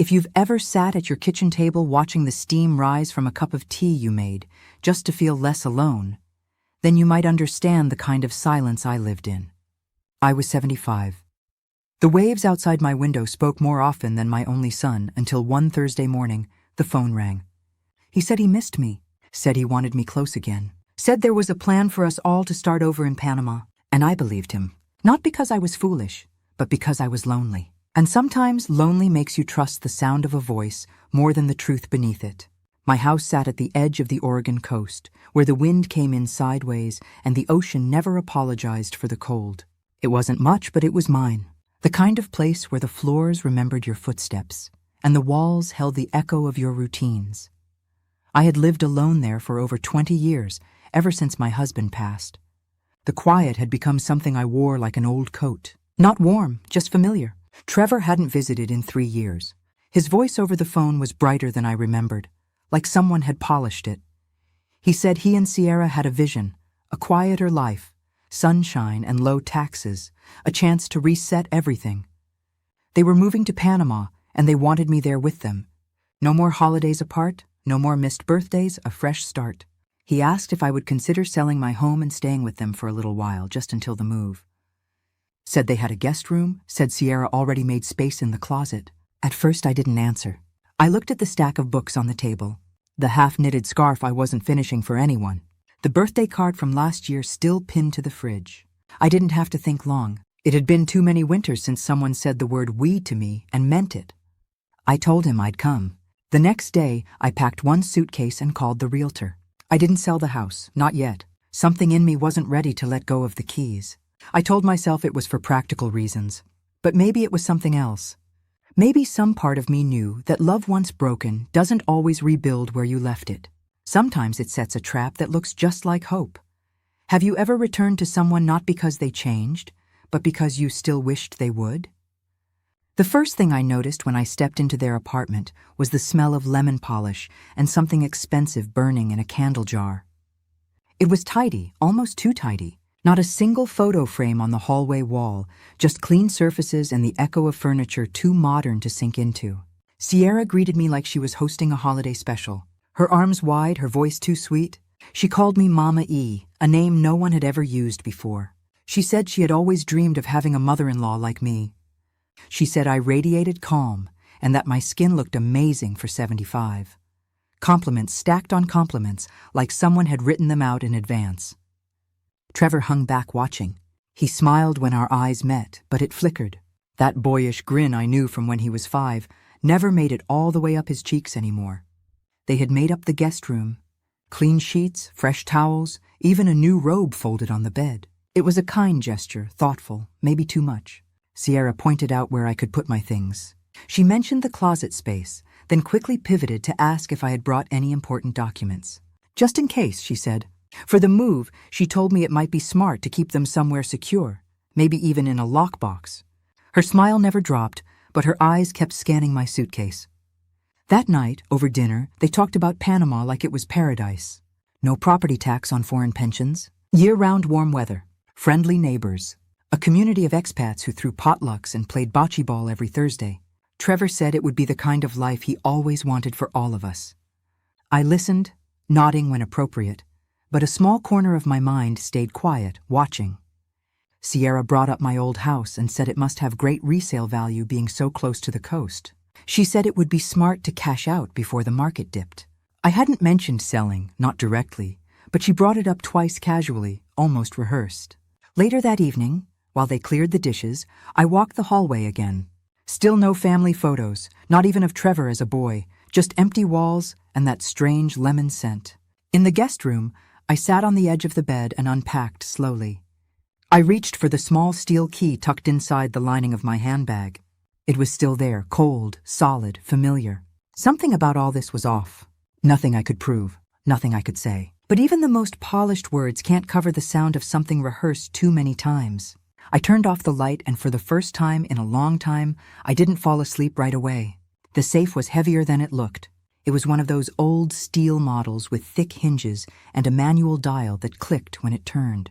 If you've ever sat at your kitchen table watching the steam rise from a cup of tea you made, just to feel less alone, then you might understand the kind of silence I lived in. I was 75. The waves outside my window spoke more often than my only son until one Thursday morning, the phone rang. He said he missed me, said he wanted me close again, said there was a plan for us all to start over in Panama, and I believed him. Not because I was foolish, but because I was lonely. And sometimes lonely makes you trust the sound of a voice more than the truth beneath it. My house sat at the edge of the Oregon coast, where the wind came in sideways and the ocean never apologized for the cold. It wasn't much, but it was mine. The kind of place where the floors remembered your footsteps, and the walls held the echo of your routines. I had lived alone there for over 20 years, ever since my husband passed. The quiet had become something I wore like an old coat. Not warm, just familiar. Trevor hadn't visited in 3 years. His voice over the phone was brighter than I remembered, like someone had polished it. He said he and Sierra had a vision, a quieter life, sunshine and low taxes, a chance to reset everything. They were moving to Panama, and they wanted me there with them. No more holidays apart, no more missed birthdays, a fresh start. He asked if I would consider selling my home and staying with them for a little while, just until the move. Said they had a guest room, said Sierra already made space in the closet. At first I didn't answer. I looked at the stack of books on the table, the half-knitted scarf I wasn't finishing for anyone, the birthday card from last year still pinned to the fridge. I didn't have to think long. It had been too many winters since someone said the word "we" to me and meant it. I told him I'd come. The next day, I packed one suitcase and called the realtor. I didn't sell the house, not yet. Something in me wasn't ready to let go of the keys. I told myself it was for practical reasons, but maybe it was something else. Maybe some part of me knew that love once broken doesn't always rebuild where you left it. Sometimes it sets a trap that looks just like hope. Have you ever returned to someone not because they changed, but because you still wished they would? The first thing I noticed when I stepped into their apartment was the smell of lemon polish and something expensive burning in a candle jar. It was tidy, almost too tidy. Not a single photo frame on the hallway wall, just clean surfaces and the echo of furniture too modern to sink into. Sierra greeted me like she was hosting a holiday special. Her arms wide, her voice too sweet. She called me Mama E, a name no one had ever used before. She said she had always dreamed of having a mother-in-law like me. She said I radiated calm and that my skin looked amazing for 75. Compliments stacked on compliments, like someone had written them out in advance. Trevor hung back watching. He smiled when our eyes met, but it flickered. That boyish grin I knew from when he was 5 never made it all the way up his cheeks anymore. They had made up the guest room. Clean sheets, fresh towels, even a new robe folded on the bed. It was a kind gesture, thoughtful, maybe too much. Sierra pointed out where I could put my things. She mentioned the closet space, then quickly pivoted to ask if I had brought any important documents. Just in case, she said. For the move, she told me it might be smart to keep them somewhere secure, maybe even in a lockbox. Her smile never dropped, but her eyes kept scanning my suitcase. That night, over dinner, they talked about Panama like it was paradise. No property tax on foreign pensions, year-round warm weather, friendly neighbors, a community of expats who threw potlucks and played bocce ball every Thursday. Trevor said it would be the kind of life he always wanted for all of us. I listened, nodding when appropriate, but a small corner of my mind stayed quiet, watching. Sierra brought up my old house and said it must have great resale value being so close to the coast. She said it would be smart to cash out before the market dipped. I hadn't mentioned selling, not directly, but she brought it up twice casually, almost rehearsed. Later that evening, while they cleared the dishes, I walked the hallway again. Still no family photos, not even of Trevor as a boy, just empty walls and that strange lemon scent. In the guest room, I sat on the edge of the bed and unpacked slowly. I reached for the small steel key tucked inside the lining of my handbag. It was still there, cold, solid, familiar. Something about all this was off. Nothing I could prove, nothing I could say. But even the most polished words can't cover the sound of something rehearsed too many times. I turned off the light, and for the first time in a long time, I didn't fall asleep right away. The safe was heavier than it looked. It was one of those old steel models with thick hinges and a manual dial that clicked when it turned.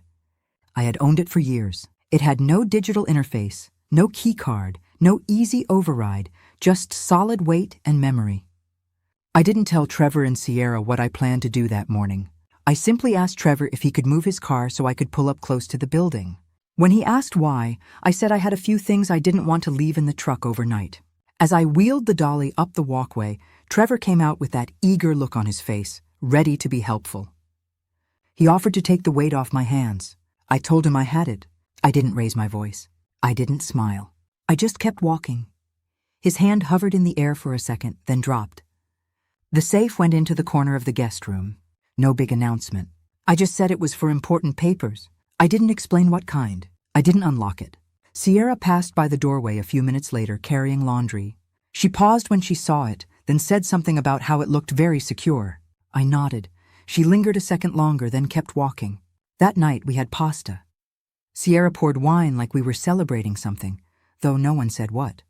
I had owned it for years. It had no digital interface, no key card, no easy override, just solid weight and memory. I didn't tell Trevor and Sierra what I planned to do that morning. I simply asked Trevor if he could move his car so I could pull up close to the building. When he asked why, I said I had a few things I didn't want to leave in the truck overnight. As I wheeled the dolly up the walkway, Trevor came out with that eager look on his face, ready to be helpful. He offered to take the weight off my hands. I told him I had it. I didn't raise my voice. I didn't smile. I just kept walking. His hand hovered in the air for a second, then dropped. The safe went into the corner of the guest room. No big announcement. I just said it was for important papers. I didn't explain what kind. I didn't unlock it. Sierra passed by the doorway a few minutes later carrying laundry. She paused when she saw it, then said something about how it looked very secure. I nodded. She lingered a second longer, then kept walking. That night we had pasta. Sierra poured wine like we were celebrating something, though no one said what.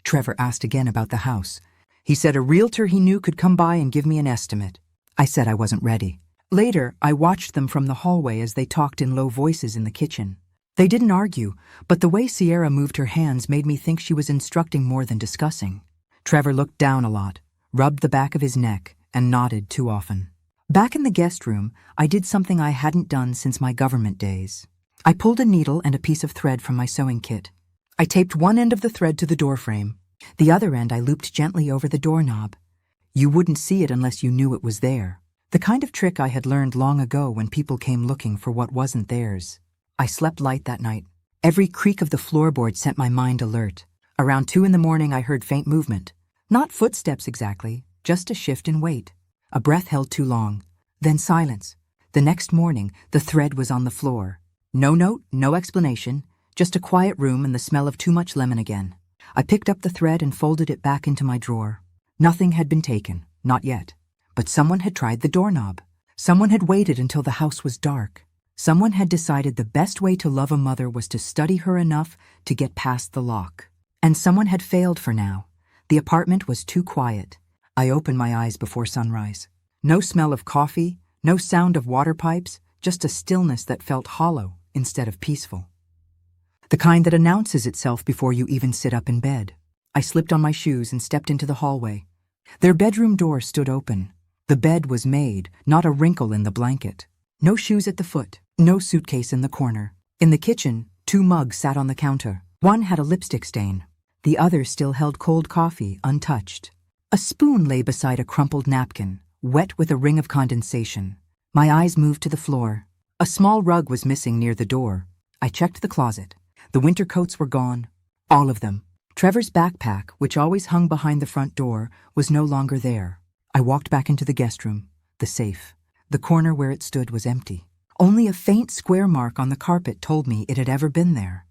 Trevor asked again about the house. He said a realtor he knew could come by and give me an estimate. I said I wasn't ready. Later, I watched them from the hallway as they talked in low voices in the kitchen. They didn't argue, but the way Sierra moved her hands made me think she was instructing more than discussing. Trevor looked down a lot, rubbed the back of his neck, and nodded too often. Back in the guest room, I did something I hadn't done since my government days. I pulled a needle and a piece of thread from my sewing kit. I taped one end of the thread to the doorframe. The other end I looped gently over the doorknob. You wouldn't see it unless you knew it was there. The kind of trick I had learned long ago when people came looking for what wasn't theirs. I slept light that night. Every creak of the floorboard sent my mind alert. Around 2 a.m, I heard faint movement. Not footsteps exactly, just a shift in weight. A breath held too long. Then silence. The next morning, the thread was on the floor. No note, no explanation, just a quiet room and the smell of too much lemon again. I picked up the thread and folded it back into my drawer. Nothing had been taken, not yet. But someone had tried the doorknob. Someone had waited until the house was dark. Someone had decided the best way to love a mother was to study her enough to get past the lock. And someone had failed for now. The apartment was too quiet. I opened my eyes before sunrise. No smell of coffee, no sound of water pipes, just a stillness that felt hollow instead of peaceful. The kind that announces itself before you even sit up in bed. I slipped on my shoes and stepped into the hallway. Their bedroom door stood open. The bed was made, not a wrinkle in the blanket. No shoes at the foot, no suitcase in the corner. In the kitchen, 2 mugs sat on the counter. One had a lipstick stain. The other still held cold coffee, untouched. A spoon lay beside a crumpled napkin, wet with a ring of condensation. My eyes moved to the floor. A small rug was missing near the door. I checked the closet. The winter coats were gone. All of them. Trevor's backpack, which always hung behind the front door, was no longer there. I walked back into the guest room. The safe. The corner where it stood was empty. Only a faint square mark on the carpet told me it had ever been there.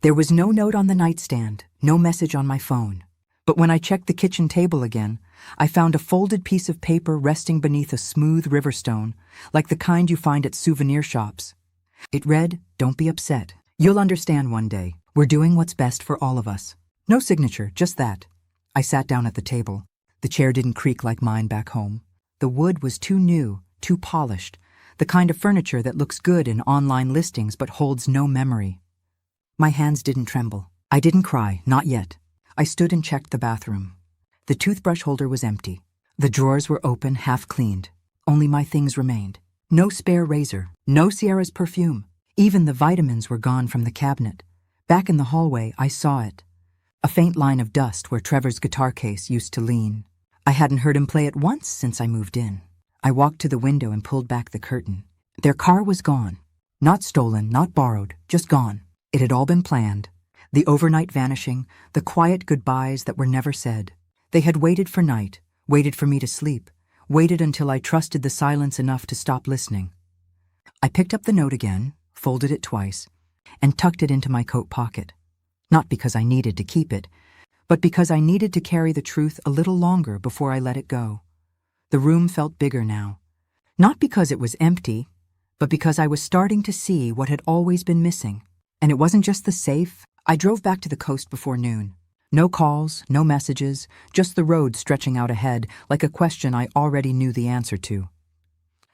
There was no note on the nightstand, no message on my phone. But when I checked the kitchen table again, I found a folded piece of paper resting beneath a smooth river stone, like the kind you find at souvenir shops. It read, "Don't be upset. You'll understand one day. We're doing what's best for all of us." No signature, just that. I sat down at the table. The chair didn't creak like mine back home. The wood was too new, too polished, the kind of furniture that looks good in online listings but holds no memory. My hands didn't tremble. I didn't cry, not yet. I stood and checked the bathroom. The toothbrush holder was empty. The drawers were open, half cleaned. Only my things remained. No spare razor, no Sierra's perfume. Even the vitamins were gone from the cabinet. Back in the hallway, I saw it. A faint line of dust where Trevor's guitar case used to lean. I hadn't heard him play it once since I moved in. I walked to the window and pulled back the curtain. Their car was gone. Not stolen, not borrowed, just gone. It had all been planned. The overnight vanishing, the quiet goodbyes that were never said. They had waited for night, waited for me to sleep, waited until I trusted the silence enough to stop listening. I picked up the note again, folded it twice, and tucked it into my coat pocket. Not because I needed to keep it, but because I needed to carry the truth a little longer before I let it go. The room felt bigger now. Not because it was empty, but because I was starting to see what had always been missing. And it wasn't just the safe. I drove back to the coast before noon. No calls, no messages, just the road stretching out ahead like a question I already knew the answer to.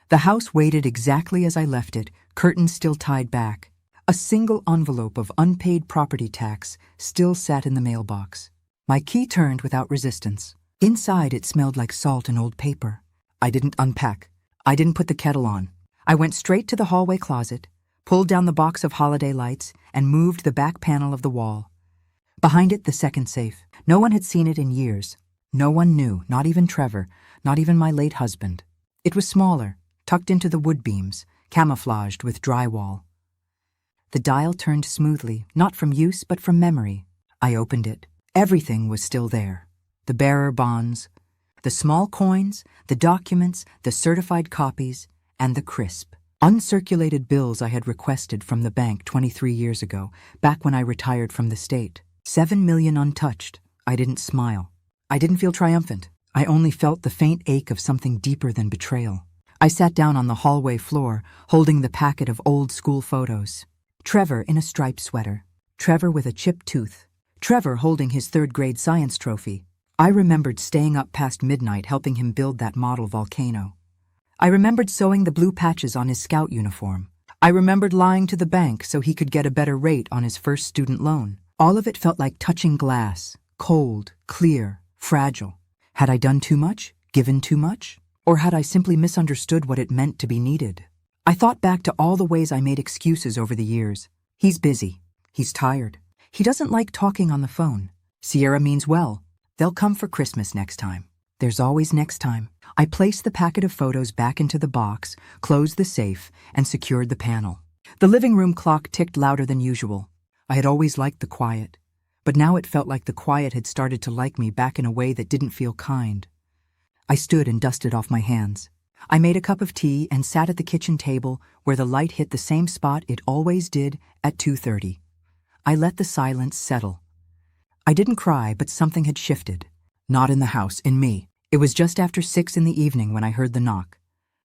The house waited exactly as I left it, curtains still tied back. A single envelope of unpaid property tax still sat in the mailbox. My key turned without resistance. Inside, it smelled like salt and old paper. I didn't unpack. I didn't put the kettle on. I went straight to the hallway closet, pulled down the box of holiday lights, and moved the back panel of the wall. Behind it, the second safe. No one had seen it in years. No one knew, not even Trevor, not even my late husband. It was smaller, tucked into the wood beams, camouflaged with drywall. The dial turned smoothly, not from use but from memory. I opened it. Everything was still there. The bearer bonds, the small coins, the documents, the certified copies, and the crisp, uncirculated bills I had requested from the bank 23 years ago, back when I retired from the state. 7 million untouched. I didn't smile. I didn't feel triumphant. I only felt the faint ache of something deeper than betrayal. I sat down on the hallway floor, holding the packet of old school photos. Trevor in a striped sweater. Trevor with a chipped tooth. Trevor holding his third-grade science trophy. I remembered staying up past midnight helping him build that model volcano. I remembered sewing the blue patches on his scout uniform. I remembered lying to the bank so he could get a better rate on his first student loan. All of it felt like touching glass, cold, clear, fragile. Had I done too much? Given too much? Or had I simply misunderstood what it meant to be needed? I thought back to all the ways I made excuses over the years. He's busy. He's tired. He doesn't like talking on the phone. Sierra means well. They'll come for Christmas next time. There's always next time. I placed the packet of photos back into the box, closed the safe, and secured the panel. The living room clock ticked louder than usual. I had always liked the quiet, but now it felt like the quiet had started to like me back in a way that didn't feel kind. I stood and dusted off my hands. I made a cup of tea and sat at the kitchen table where the light hit the same spot it always did at 2:30. I let the silence settle. I didn't cry, but something had shifted. Not in the house, in me. It was just after 6 in the evening when I heard the knock.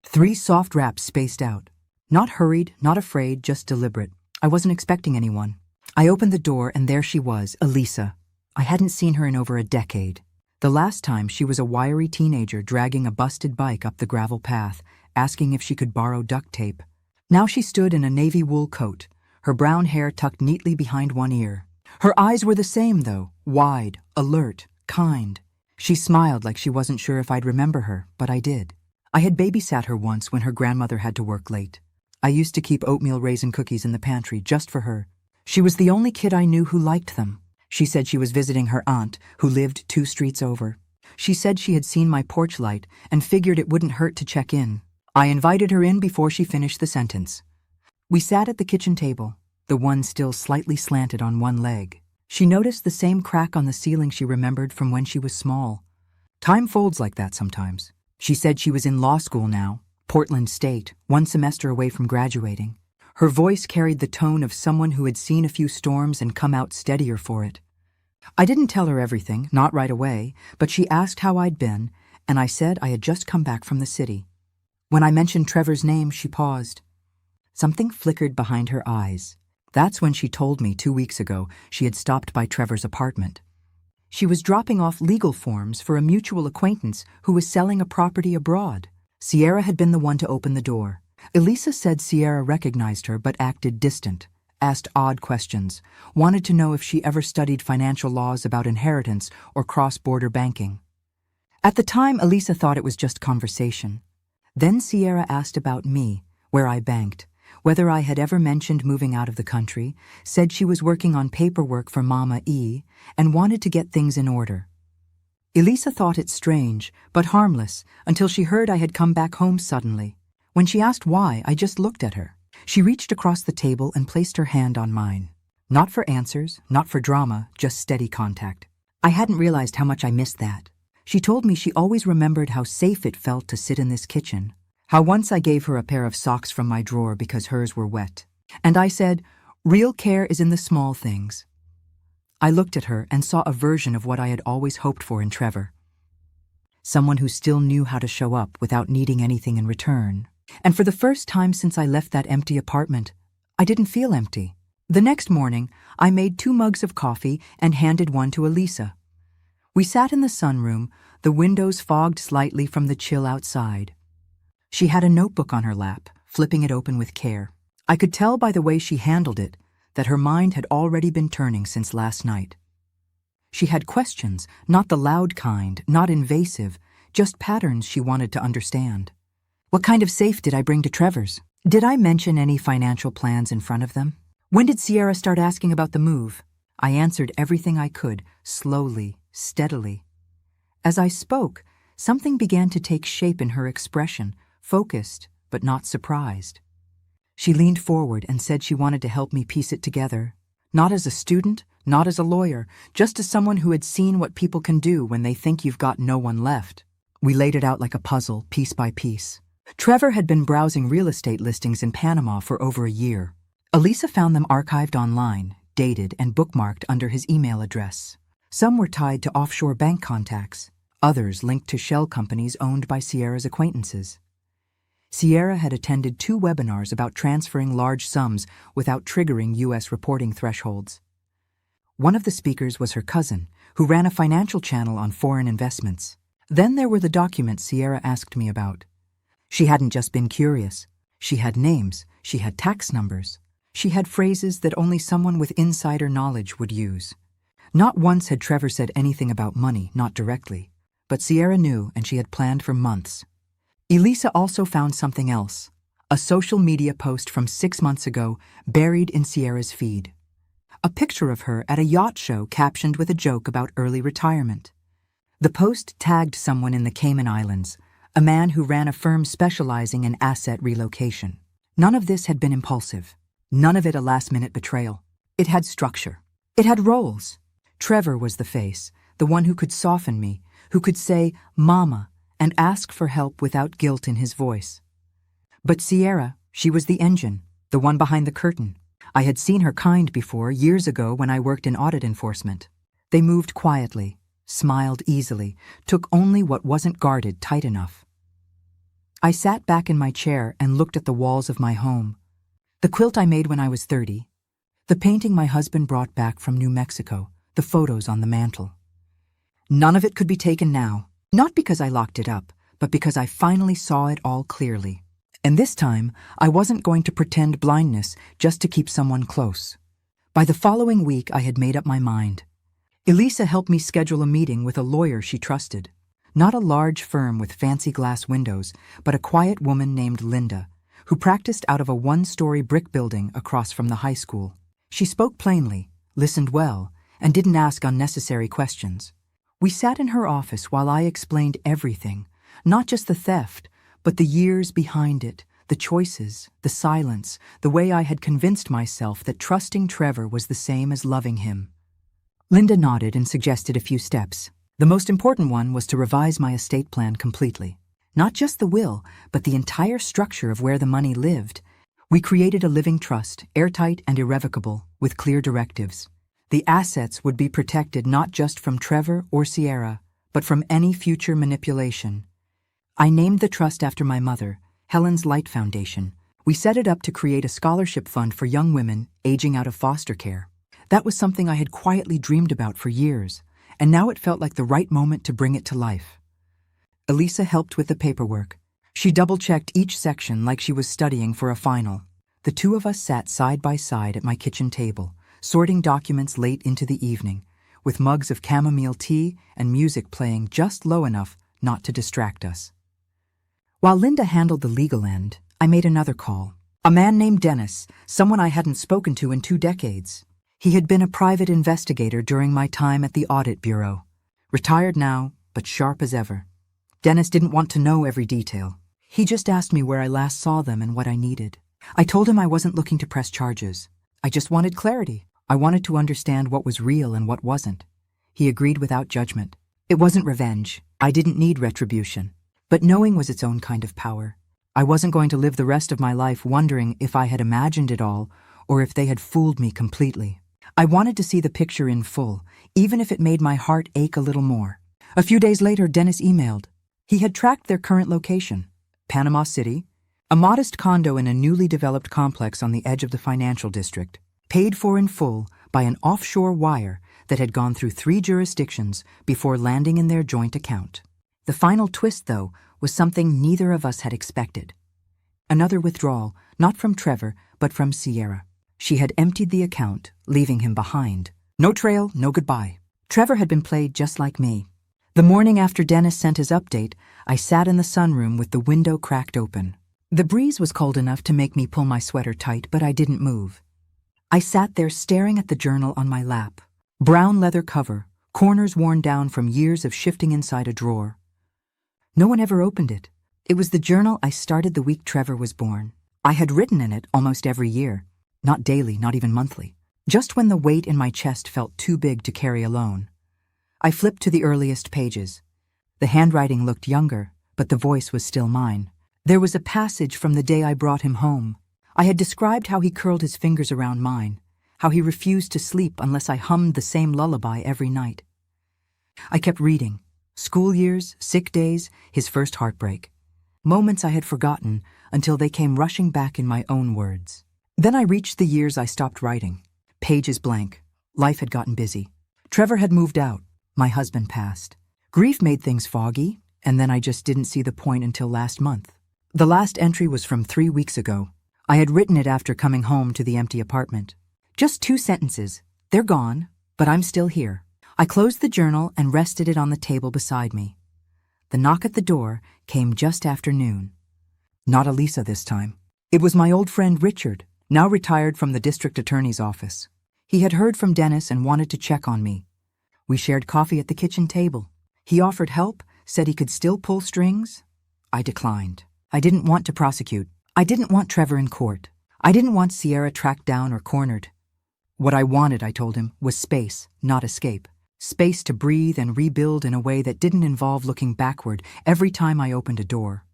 3 soft raps spaced out. Not hurried, not afraid, just deliberate. I wasn't expecting anyone. I opened the door and there she was, Elisa. I hadn't seen her in over a decade. The last time she was a wiry teenager dragging a busted bike up the gravel path, asking if she could borrow duct tape. Now she stood in a navy wool coat, her brown hair tucked neatly behind one ear. Her eyes were the same, though, wide, alert, kind. She smiled like she wasn't sure if I'd remember her, but I did. I had babysat her once when her grandmother had to work late. I used to keep oatmeal raisin cookies in the pantry just for her. She was the only kid I knew who liked them. She said she was visiting her aunt, who lived 2 streets over. She said she had seen my porch light and figured it wouldn't hurt to check in. I invited her in before she finished the sentence. We sat at the kitchen table, the one still slightly slanted on one leg. She noticed the same crack on the ceiling she remembered from when she was small. Time folds like that sometimes. She said she was in law school now, Portland State, 1 semester away from graduating. Her voice carried the tone of someone who had seen a few storms and come out steadier for it. I didn't tell her everything, not right away, but she asked how I'd been, and I said I had just come back from the city. When I mentioned Trevor's name, she paused. Something flickered behind her eyes. That's when she told me 2 weeks ago she had stopped by Trevor's apartment. She was dropping off legal forms for a mutual acquaintance who was selling a property abroad. Sierra had been the one to open the door. Elisa said Sierra recognized her but acted distant, asked odd questions, wanted to know if she ever studied financial laws about inheritance or cross-border banking. At the time, Elisa thought it was just conversation. Then Sierra asked about me, where I banked, whether I had ever mentioned moving out of the country, said she was working on paperwork for Mama E, and wanted to get things in order. Elisa thought it strange, but harmless, until she heard I had come back home suddenly. When she asked why, I just looked at her. She reached across the table and placed her hand on mine. Not for answers, not for drama, just steady contact. I hadn't realized how much I missed that. She told me she always remembered how safe it felt to sit in this kitchen, how once I gave her a pair of socks from my drawer because hers were wet. And I said, real care is in the small things. I looked at her and saw a version of what I had always hoped for in Trevor. Someone who still knew how to show up without needing anything in return. And for the first time since I left that empty apartment, I didn't feel empty. The next morning, I made 2 mugs of coffee and handed one to Elisa. We sat in the sunroom, the windows fogged slightly from the chill outside. She had a notebook on her lap, flipping it open with care. I could tell by the way she handled it that her mind had already been turning since last night. She had questions, not the loud kind, not invasive, just patterns she wanted to understand. What kind of safe did I bring to Trevor's? Did I mention any financial plans in front of them? When did Sierra start asking about the move? I answered everything I could, slowly, steadily. As I spoke, something began to take shape in her expression, focused but not surprised. She leaned forward and said she wanted to help me piece it together. Not as a student, not as a lawyer, just as someone who had seen what people can do when they think you've got no one left. We laid it out like a puzzle, piece by piece. Trevor had been browsing real estate listings in Panama for over a year. Elisa found them archived online, dated and bookmarked under his email address. Some were tied to offshore bank contacts, others linked to shell companies owned by Sierra's acquaintances. Sierra had attended 2 webinars about transferring large sums without triggering U.S. reporting thresholds. One of the speakers was her cousin, who ran a financial channel on foreign investments. Then there were the documents Sierra asked me about. She hadn't just been curious. She had names, she had tax numbers. She had phrases that only someone with insider knowledge would use. Not once had Trevor said anything about money, not directly. But Sierra knew, and she had planned for months. Elisa also found something else. A social media post from 6 months ago, buried in Sierra's feed. A picture of her at a yacht show captioned with a joke about early retirement. The post tagged someone in the Cayman Islands, a man who ran a firm specializing in asset relocation. None of this had been impulsive. None of it a last-minute betrayal. It had structure. It had roles. Trevor was the face, the one who could soften me, who could say, "Mama," and ask for help without guilt in his voice. But Sierra, she was the engine, the one behind the curtain. I had seen her kind before, years ago when I worked in audit enforcement. They moved quietly, smiled easily, took only what wasn't guarded tight enough. I sat back in my chair and looked at the walls of my home. The quilt I made when I was 30, the painting my husband brought back from New Mexico, the photos on the mantel. None of it could be taken now, not because I locked it up, but because I finally saw it all clearly. And this time, I wasn't going to pretend blindness just to keep someone close. By the following week, I had made up my mind. Elisa helped me schedule a meeting with a lawyer she trusted. Not a large firm with fancy glass windows, but a quiet woman named Linda, who practiced out of a 1-story brick building across from the high school. She spoke plainly, listened well, and didn't ask unnecessary questions. We sat in her office while I explained everything, not just the theft, but the years behind it, the choices, the silence, the way I had convinced myself that trusting Trevor was the same as loving him. Linda nodded and suggested a few steps. The most important one was to revise my estate plan completely. Not just the will, but the entire structure of where the money lived. We created a living trust, airtight and irrevocable, with clear directives. The assets would be protected not just from Trevor or Sierra, but from any future manipulation. I named the trust after my mother, Helen's Light Foundation. We set it up to create a scholarship fund for young women aging out of foster care. That was something I had quietly dreamed about for years, and now it felt like the right moment to bring it to life. Elisa helped with the paperwork. She double-checked each section like she was studying for a final. The 2 of us sat side by side at my kitchen table, sorting documents late into the evening, with mugs of chamomile tea and music playing just low enough not to distract us. While Linda handled the legal end, I made another call. A man named Dennis, someone I hadn't spoken to in 2 decades. He had been a private investigator during my time at the Audit Bureau. Retired now, but sharp as ever. Dennis didn't want to know every detail. He just asked me where I last saw them and what I needed. I told him I wasn't looking to press charges. I just wanted clarity. I wanted to understand what was real and what wasn't. He agreed without judgment. It wasn't revenge. I didn't need retribution. But knowing was its own kind of power. I wasn't going to live the rest of my life wondering if I had imagined it all or if they had fooled me completely. I wanted to see the picture in full, even if it made my heart ache a little more. A few days later, Dennis emailed. He had tracked their current location, Panama City, a modest condo in a newly developed complex on the edge of the financial district, paid for in full by an offshore wire that had gone through 3 jurisdictions before landing in their joint account. The final twist, though, was something neither of us had expected. Another withdrawal, not from Trevor, but from Sierra. She had emptied the account, leaving him behind. No trail, no goodbye. Trevor had been played just like me. The morning after Dennis sent his update, I sat in the sunroom with the window cracked open. The breeze was cold enough to make me pull my sweater tight, but I didn't move. I sat there staring at the journal on my lap. Brown leather cover, corners worn down from years of shifting inside a drawer. No one ever opened it. It was the journal I started the week Trevor was born. I had written in it almost every year. Not daily, not even monthly. Just when the weight in my chest felt too big to carry alone. I flipped to the earliest pages. The handwriting looked younger, but the voice was still mine. There was a passage from the day I brought him home. I had described how he curled his fingers around mine, how he refused to sleep unless I hummed the same lullaby every night. I kept reading. School years, sick days, his first heartbreak. Moments I had forgotten until they came rushing back in my own words. Then I reached the years I stopped writing. Pages blank. Life had gotten busy. Trevor had moved out. My husband passed. Grief made things foggy, and then I just didn't see the point until last month. The last entry was from 3 weeks ago. I had written it after coming home to the empty apartment. Just 2 sentences. They're gone, but I'm still here. I closed the journal and rested it on the table beside me. The knock at the door came just after noon. Not Elisa this time. It was my old friend Richard, now retired from the district attorney's office. He had heard from Dennis and wanted to check on me. We shared coffee at the kitchen table. He offered help, said he could still pull strings. I declined. I didn't want to prosecute. I didn't want Trevor in court. I didn't want Sierra tracked down or cornered. What I wanted, I told him, was space, not escape. Space to breathe and rebuild in a way that didn't involve looking backward every time I opened a door.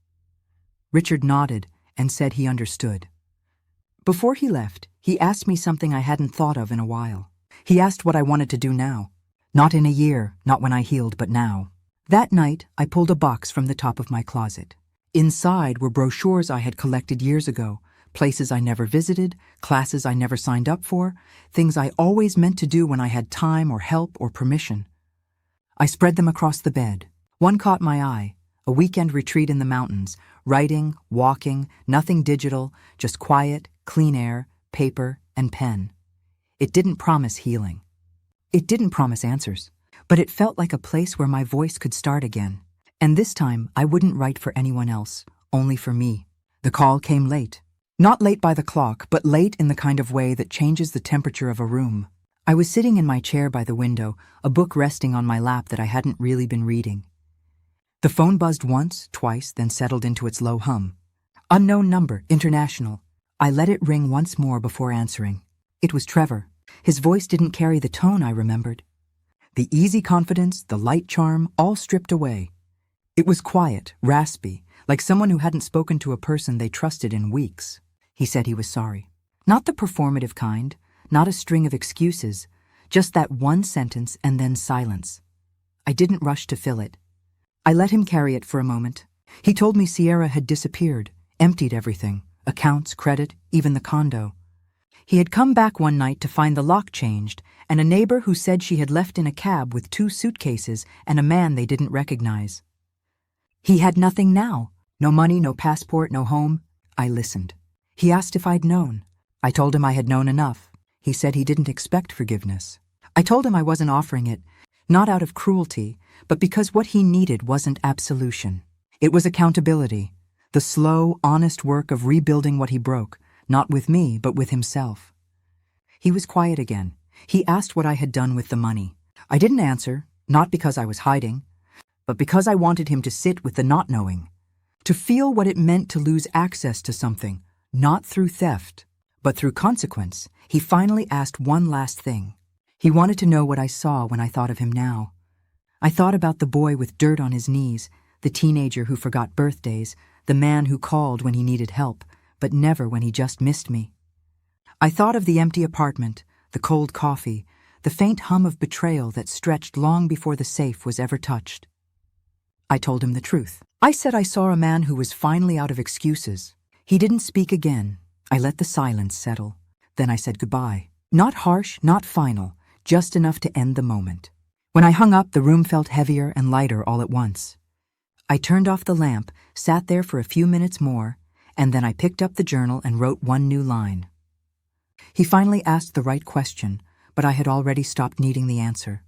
Richard nodded and said he understood. Before he left, he asked me something I hadn't thought of in a while. He asked what I wanted to do now. Not in a year, not when I healed, but now. That night, I pulled a box from the top of my closet. Inside were brochures I had collected years ago, places I never visited, classes I never signed up for, things I always meant to do when I had time or help or permission. I spread them across the bed. One caught my eye, a weekend retreat in the mountains, writing, walking, nothing digital, just quiet, clean air, paper, and pen. It didn't promise healing. It didn't promise answers, but it felt like a place where my voice could start again. And this time, I wouldn't write for anyone else, only for me. The call came late. Not late by the clock, but late in the kind of way that changes the temperature of a room. I was sitting in my chair by the window, a book resting on my lap that I hadn't really been reading. The phone buzzed once, twice, then settled into its low hum. Unknown number, international. I let it ring once more before answering. It was Trevor. His voice didn't carry the tone I remembered. The easy confidence, the light charm, all stripped away. It was quiet, raspy, like someone who hadn't spoken to a person they trusted in weeks. He said he was sorry. Not the performative kind, not a string of excuses, just that one sentence and then silence. I didn't rush to fill it. I let him carry it for a moment. He told me Sierra had disappeared, emptied everything, accounts, credit, even the condo. He had come back one night to find the lock changed, and a neighbor who said she had left in a cab with 2 suitcases and a man they didn't recognize. He had nothing now. No money, no passport, no home. I listened. He asked if I'd known. I told him I had known enough. He said he didn't expect forgiveness. I told him I wasn't offering it, not out of cruelty, but because what he needed wasn't absolution. It was accountability, the slow, honest work of rebuilding what he broke, not with me, but with himself. He was quiet again. He asked what I had done with the money. I didn't answer, not because I was hiding, but because I wanted him to sit with the not knowing, to feel what it meant to lose access to something, not through theft, but through consequence. He finally asked one last thing. He wanted to know what I saw when I thought of him now. I thought about the boy with dirt on his knees, the teenager who forgot birthdays, the man who called when he needed help, but never when he just missed me. I thought of the empty apartment, the cold coffee, the faint hum of betrayal that stretched long before the safe was ever touched. I told him the truth. I said I saw a man who was finally out of excuses. He didn't speak again. I let the silence settle. Then I said goodbye. Not harsh, not final, just enough to end the moment. When I hung up, the room felt heavier and lighter all at once. I turned off the lamp, sat there for a few minutes more, and then I picked up the journal and wrote one new line. He finally asked the right question, but I had already stopped needing the answer.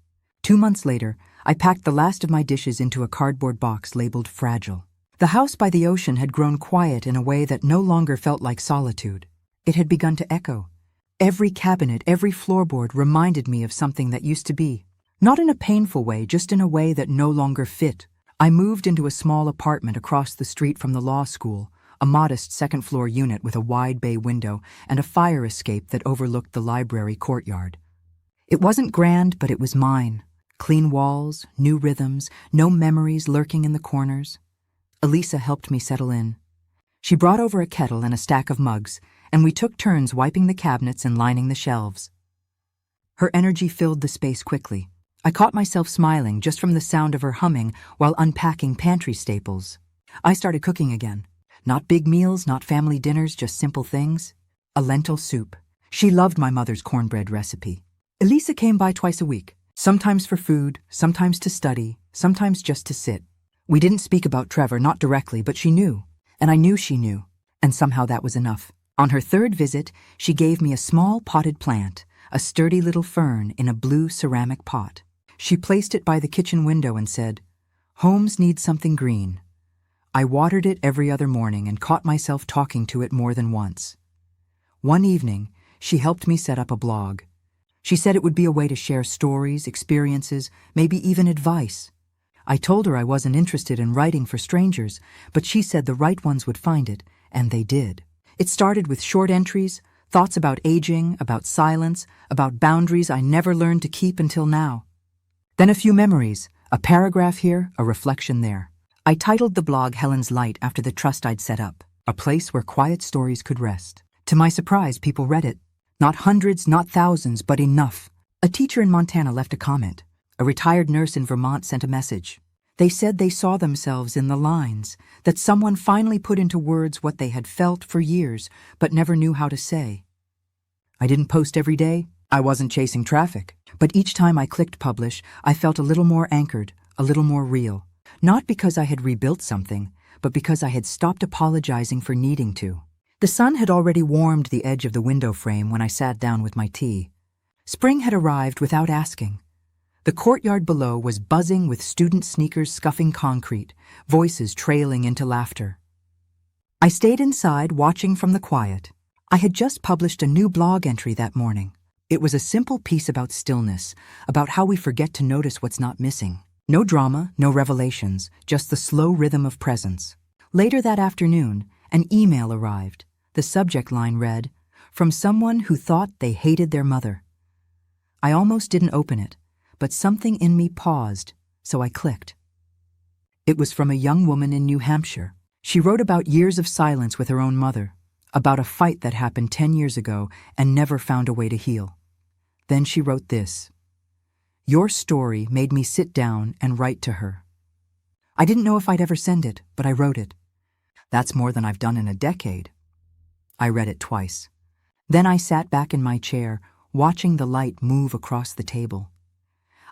2 months later, I packed the last of my dishes into a cardboard box labeled fragile. The house by the ocean had grown quiet in a way that no longer felt like solitude. It had begun to echo. Every cabinet, every floorboard reminded me of something that used to be. Not in a painful way, just in a way that no longer fit. I moved into a small apartment across the street from the law school, a modest second-floor unit with a wide bay window and a fire escape that overlooked the library courtyard. It wasn't grand, but it was mine. Clean walls, new rhythms, no memories lurking in the corners. Elisa helped me settle in. She brought over a kettle and a stack of mugs, and we took turns wiping the cabinets and lining the shelves. Her energy filled the space quickly. I caught myself smiling just from the sound of her humming while unpacking pantry staples. I started cooking again. Not big meals, not family dinners, just simple things. A lentil soup. She loved my mother's cornbread recipe. Elisa came by twice a week, sometimes for food, sometimes to study, sometimes just to sit. We didn't speak about Trevor, not directly, but she knew, and I knew she knew, and somehow that was enough. On her third visit, she gave me a small potted plant, a sturdy little fern in a blue ceramic pot. She placed it by the kitchen window and said, "Homes need something green." I watered it every other morning and caught myself talking to it more than once. One evening, she helped me set up a blog. She said it would be a way to share stories, experiences, maybe even advice. I told her I wasn't interested in writing for strangers, but she said the right ones would find it, and they did. It started with short entries, thoughts about aging, about silence, about boundaries I never learned to keep until now. Then a few memories, a paragraph here, a reflection there. I titled the blog Helen's Light after the trust I'd set up, a place where quiet stories could rest. To my surprise, people read it. Not hundreds, not thousands, but enough. A teacher in Montana left a comment. A retired nurse in Vermont sent a message. They said they saw themselves in the lines, that someone finally put into words what they had felt for years, but never knew how to say. I didn't post every day. I wasn't chasing traffic. But each time I clicked publish, I felt a little more anchored, a little more real. Not because I had rebuilt something, but because I had stopped apologizing for needing to. The sun had already warmed the edge of the window frame when I sat down with my tea. Spring had arrived without asking. The courtyard below was buzzing with student sneakers scuffing concrete, voices trailing into laughter. I stayed inside, watching from the quiet. I had just published a new blog entry that morning. It was a simple piece about stillness, about how we forget to notice what's not missing. No drama, no revelations, just the slow rhythm of presence. Later that afternoon, an email arrived. The subject line read, "From someone who thought they hated their mother." I almost didn't open it, but something in me paused, so I clicked. It was from a young woman in New Hampshire. She wrote about years of silence with her own mother, about a fight that happened 10 years ago and never found a way to heal. Then she wrote this. "Your story made me sit down and write to her." I didn't know if I'd ever send it, but I wrote it. That's more than I've done in a decade. I read it twice. Then I sat back in my chair, watching the light move across the table.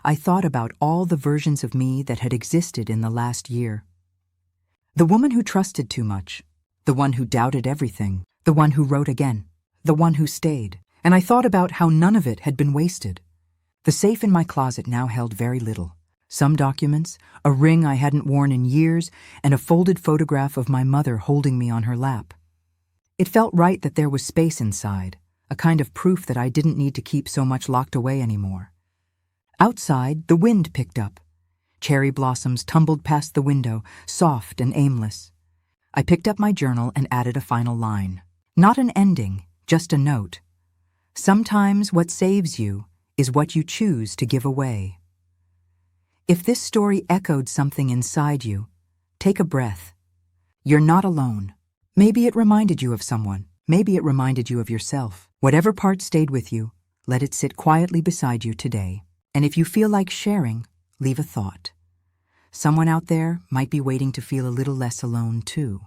I thought about all the versions of me that had existed in the last year. The woman who trusted too much, the one who doubted everything, the one who wrote again, the one who stayed. And I thought about how none of it had been wasted. The safe in my closet now held very little. Some documents, a ring I hadn't worn in years, and a folded photograph of my mother holding me on her lap. It felt right that there was space inside, a kind of proof that I didn't need to keep so much locked away anymore. Outside, the wind picked up. Cherry blossoms tumbled past the window, soft and aimless. I picked up my journal and added a final line. Not an ending, just a note. Sometimes what saves you is what you choose to give away. If this story echoed something inside you, take a breath. You're not alone. Maybe it reminded you of someone. Maybe it reminded you of yourself. Whatever part stayed with you, let it sit quietly beside you today. And if you feel like sharing, leave a thought. Someone out there might be waiting to feel a little less alone too.